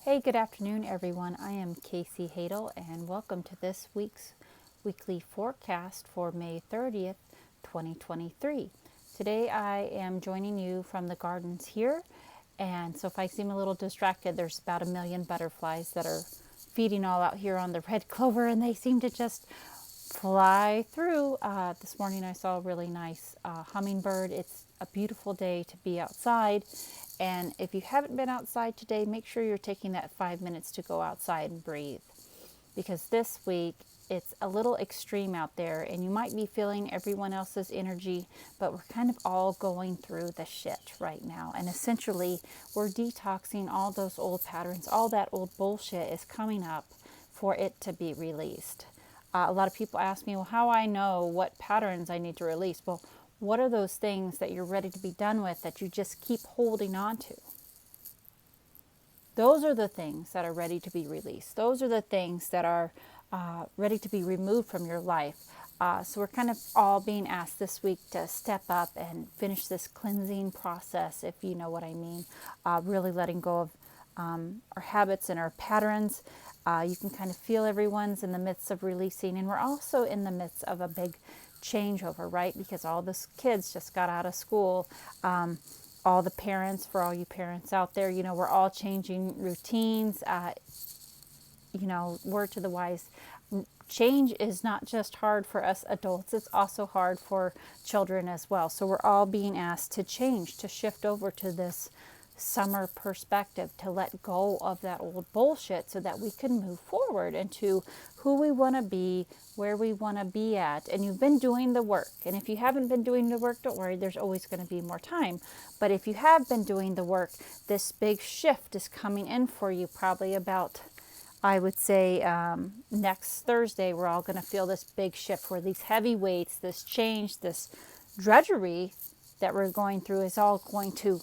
Hey, good afternoon, everyone. I am Casey Hadel, and welcome to this week's weekly forecast for May 30th, 2023. Today, I am joining you from the gardens here, and so if I seem a little distracted, there's about 1 million butterflies that are feeding all out here on the red clover, and they seem to just fly through. This morning I saw a really nice hummingbird. It's a beautiful day to be outside. And if you haven't been outside today, make sure you're taking that 5 minutes to go outside and breathe. Because this week it's a little extreme out there and you might be feeling everyone else's energy, but we're kind of all going through the shit right now. And essentially we're detoxing all those old patterns. All that old bullshit is coming up for it to be released. A lot of people ask me, well, how I know what patterns I need to release? Well, what are those things that you're ready to be done with that you just keep holding on to? Those are the things that are ready to be released. Those are the things that are ready to be removed from your life. So we're kind of all being asked this week to step up and finish this cleansing process, if you know what I mean. Really letting go of our habits and our patterns. You can kind of feel everyone's in the midst of releasing, and we're also in the midst of a big changeover, right? Because all the kids just got out of school. All the parents, for all you parents out there, we're all changing routines. Word to the wise, change is not just hard for us adults, it's also hard for children as well. So we're all being asked to change, to shift over to this summer perspective, to let go of that old bullshit so that we can move forward into who we want to be, where we want to be at. And you've been doing the work. And if you haven't been doing the work, don't worry, there's always going to be more time. But if you have been doing the work, this big shift is coming in for you probably about, I would say, next Thursday. We're all going to feel this big shift where these heavy weights, this change, this drudgery that we're going through is all going to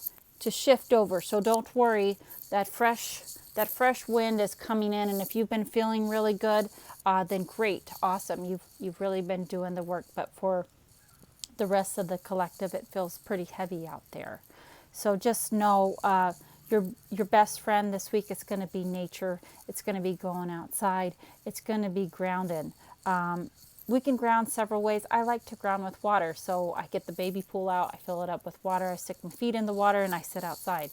shift over. So don't worry, that fresh wind is coming in, and if you've been feeling really good, then great, awesome. You've really been doing the work. But for the rest of the collective, it feels pretty heavy out there. So just know your best friend this week is going to be nature. It's going to be going outside. It's going to be grounded. We can ground several ways. I like to ground with water. So I get the baby pool out, I fill it up with water, I stick my feet in the water, and I sit outside.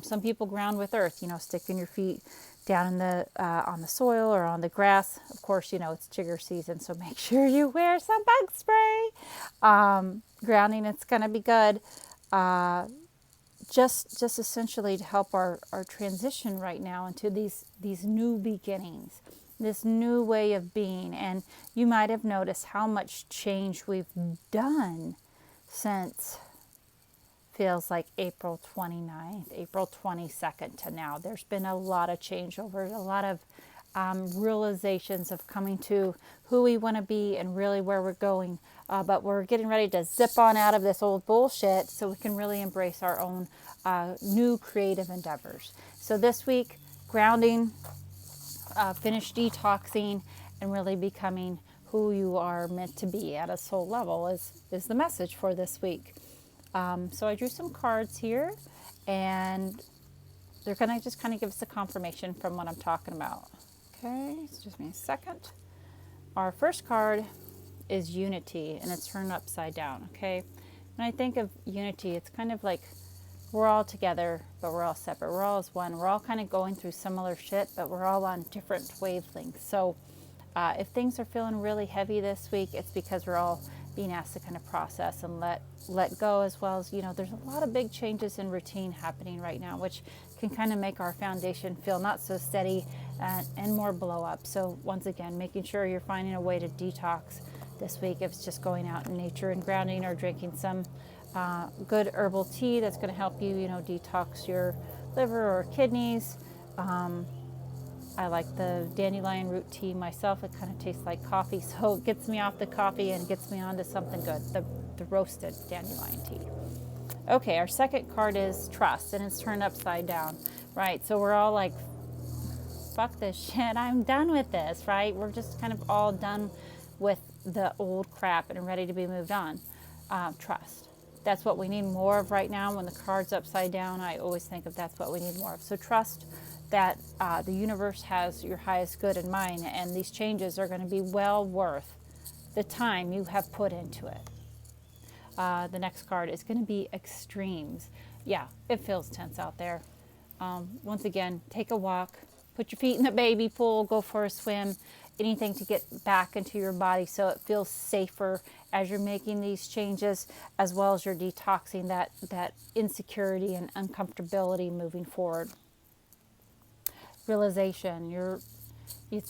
Some people ground with earth, sticking your feet down in the on the soil or on the grass. Of course, it's chigger season, so make sure you wear some bug spray. Grounding, it's going to be good. Just essentially to help our transition right now into these new beginnings, this new way of being. And you might have noticed how much change we've done since feels like April 29th, April 22nd to now. There's been a lot of changeover, a lot of realizations of coming to who we want to be and really where we're going. But we're getting ready to zip on out of this old bullshit so we can really embrace our own new creative endeavors. So this week, grounding, finish detoxing, and really becoming who you are meant to be at a soul level is the message for this week. So I drew some cards here, and they're going to just kind of give us a confirmation from what I'm talking about. Okay, so just give me a second. Our first card is unity, and it's turned upside down, okay? When I think of unity, it's kind of like we're all together, but we're all separate. We're all as one. We're all kind of going through similar shit, but we're all on different wavelengths. So if things are feeling really heavy this week, it's because we're all being asked to kind of process and let go, as well as, there's a lot of big changes in routine happening right now, which can kind of make our foundation feel not so steady and more blow up. So once again, making sure you're finding a way to detox this week. If it's just going out in nature and grounding, or drinking some good herbal tea that's going to help you, detox your liver or kidneys. I like the dandelion root tea myself. It kind of tastes like coffee, so it gets me off the coffee and gets me onto something good, the roasted dandelion tea. Okay, our second card is trust, and it's turned upside down, right? So we're all like, fuck this shit, I'm done with this, right? We're just kind of all done with the old crap and ready to be moved on. Trust. That's what we need more of right now. When the card's upside down, I always think of that's what we need more of. So trust that the universe has your highest good in mind, and these changes are going to be well worth the time you have put into it. The next card is going to be extremes. Yeah, it feels tense out there. Once again, take a walk, put your feet in the baby pool, go for a swim, anything to get back into your body so it feels safer as you're making these changes, as well as you're detoxing that insecurity and uncomfortability moving forward. Realization,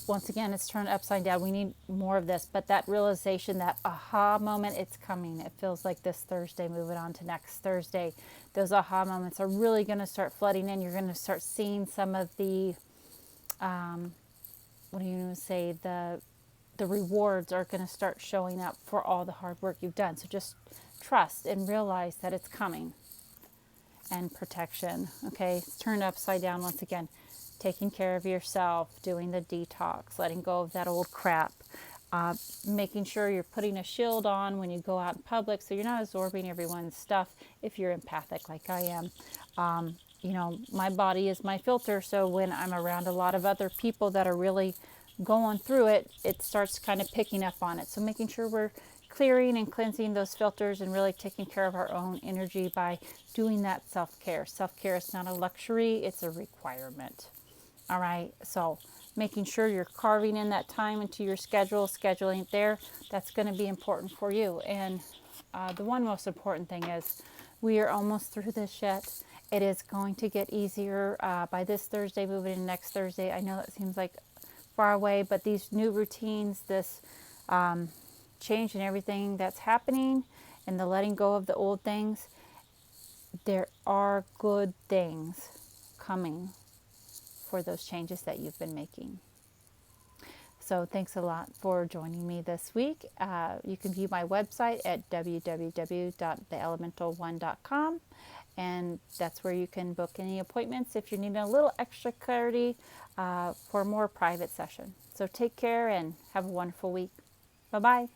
once again, it's turned upside down. We need more of this, but that realization, that aha moment, it's coming. It feels like this Thursday, moving on to next Thursday, those aha moments are really going to start flooding in. You're going to start seeing some of the, what do you say, the rewards are going to start showing up for all the hard work you've done. So just trust and realize that it's coming. And protection, okay, it's turned upside down once again. Taking care of yourself, doing the detox, letting go of that old crap, making sure you're putting a shield on when you go out in public so you're not absorbing everyone's stuff if you're empathic like I am. You know, my body is my filter, so when I'm around a lot of other people that are really going through it, it starts kind of picking up on it. So making sure we're clearing and cleansing those filters and really taking care of our own energy by doing that self-care. Self-care is not a luxury, it's a requirement. All right, so making sure you're carving in that time into your schedule, scheduling it there, that's going to be important for you. And the one most important thing is we are almost through this yet. It is going to get easier by this Thursday, moving into next Thursday. I know that seems like far away, but these new routines, this change in everything that's happening and the letting go of the old things, there are good things coming for those changes that you've been making. So thanks a lot for joining me this week. You can view my website at www.theelemental1.com, and that's where you can book any appointments if you're needing a little extra clarity for a more private session. So take care and have a wonderful week. Bye-bye.